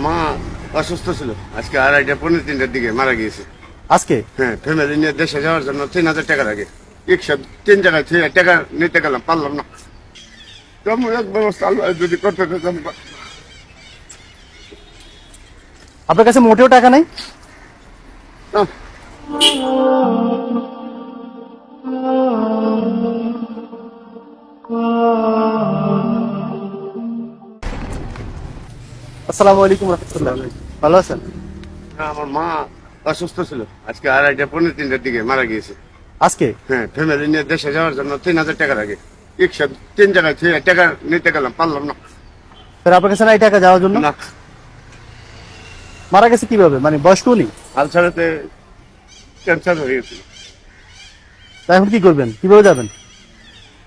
মা অসুস্থ ছিল, আজকে 2:30-3টার দিকে মারা গিয়েছে। আজকে? হ্যাঁ, ফ্যামিলি নিয়ে দেশে যাওয়ার জন্য 3,000 টাকা লাগে। 3 জায়গায় টাকা নিতে গেলাম, পারলাম না। তেমন এক ব্যবস্থা আল্লাহ যদি করতে দিতাম। আপনার কাছে মোটেও টাকা নেই? না, আসসালামু আলাইকুম রাহমাতুল্লাহ। ভালো আছেন? আমার মা অসুস্থ ছিল, আজকে 2:30-3টার দিকে মারা গিয়েছে। আজকে? হ্যাঁ, ফ্যামিলি নিয়ে দেশে যাওয়ার জন্য 3,000 টাকা লাগে। 3 জায়গায় টাকা নিতে গেলাম, পারলাম না। স্যার আপনার কাছে নাই টাকা যাওয়ার জন্য? না, মারা গেছে কিভাবে, মানে বয়স্ক উনি? আলসারেতে ক্যান্সার হয়ে গেছিল। তা এখন কি করবেন, কিভাবে যাবেন?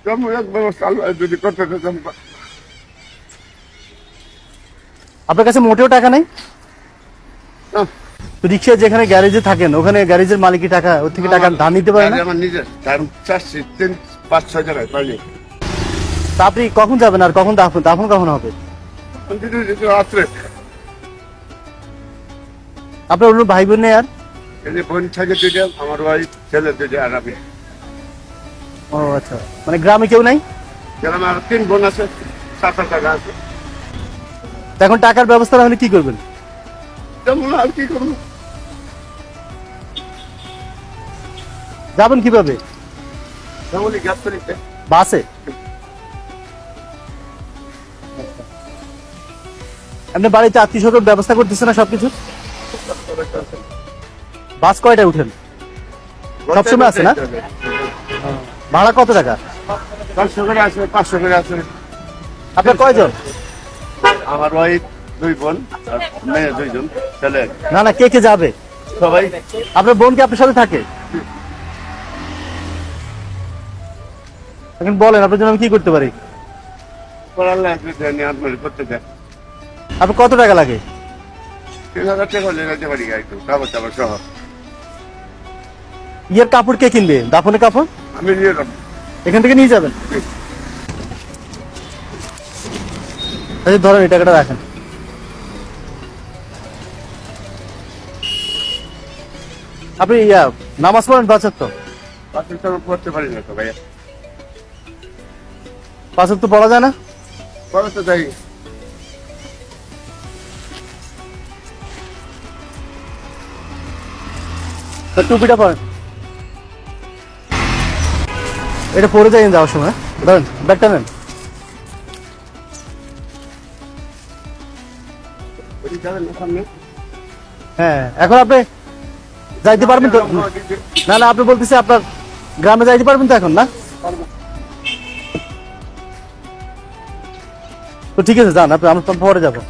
তেমন এক ব্যবস্থা আল্লাহ যদি করতে দিতাম। আপনার কাছে মোটেও টাকা নেই? না, তো রিক্সা যেখানে গ্যারেজে থাকেন ওখানে গ্যারেজের মালিকি টাকা ওর থেকে টাকা ধার নিতে পারে না? আমার নিজের কারণ চাচ্ছি 3-5-6 জায়গায় পাইলে। তা আপনি কখন যাবেন আর কখন দাফন দাফন কখন হবে? রাত্রে আপনার অন্য ভাই বোন নেই আর? এই যে বোন থাকে 2টা, আমার ভাই ছেলে 2টা আর আমি। ও আচ্ছা, মানে গ্রামে কেউ নাই? যেরকম আর 3 বোন আছে, 7-8 টাকা আছে। তা এখন টাকার ব্যবস্থা না হলে কি করবেন? তেমন আর কি করবো, যাবেন কিভাবে? তেমনই গ্যাস করিতে। বাসে? আপনি বাড়িতে আত্মীয় স্বজন ব্যবস্থা করতেছে না সবকিছু? বাস কয়টায় উঠেন? সবসময় আছে না? ভাড়া কত টাকা? 500 করে আছে, 500 করে আছে। আপনার কয়জন? আমার ভাই 2 বোন আর মেয়ে 2 জন, ছেলে এক। না না, কে কে যাবে? সবাই আপনার বোন কি আপনার সাথে থাকে? এখন বলেন আপনার জন্য আমি কি করতে পারি? পড়ালে আপনি করতে দেয়। আপনার কত টাকা লাগে? 3,000 টাকা হলে যেতে পারি, একটু কাগজ টাগজ সহ। ইয়ের কাপড় কে কিনবে, দাফনের কাপড়? আমি নিয়ে যাবো। এখান থেকে নিয়ে যাবেন? আচ্ছা ধরেন, এই টাকাটা রাখেন। আপনি নামাজ পড়েন 5 ওয়াক্ত? বাকি তো পড়তে পারি না তো ভাইয়া। 5 ওয়াক্ত পড়া যায় না? পড়াতে যাই। তা টুপিটা পরেন। এটা পরে যাই যাওয়ার সময়। ধরেন ব্যাগটা নেন। ওই যাবেন না সামনে? হ্যাঁ, এখন আপনি যাইতে পারবেন তো? না না, আপনি বলতেছি আপনার গ্রামে যাইতে পারবেন তো এখন? না তো ঠিক আছে, যান আপনি, আমরা তো পরে যাবো।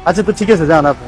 আচ্ছা তো ঠিক আছে, যান আপনি।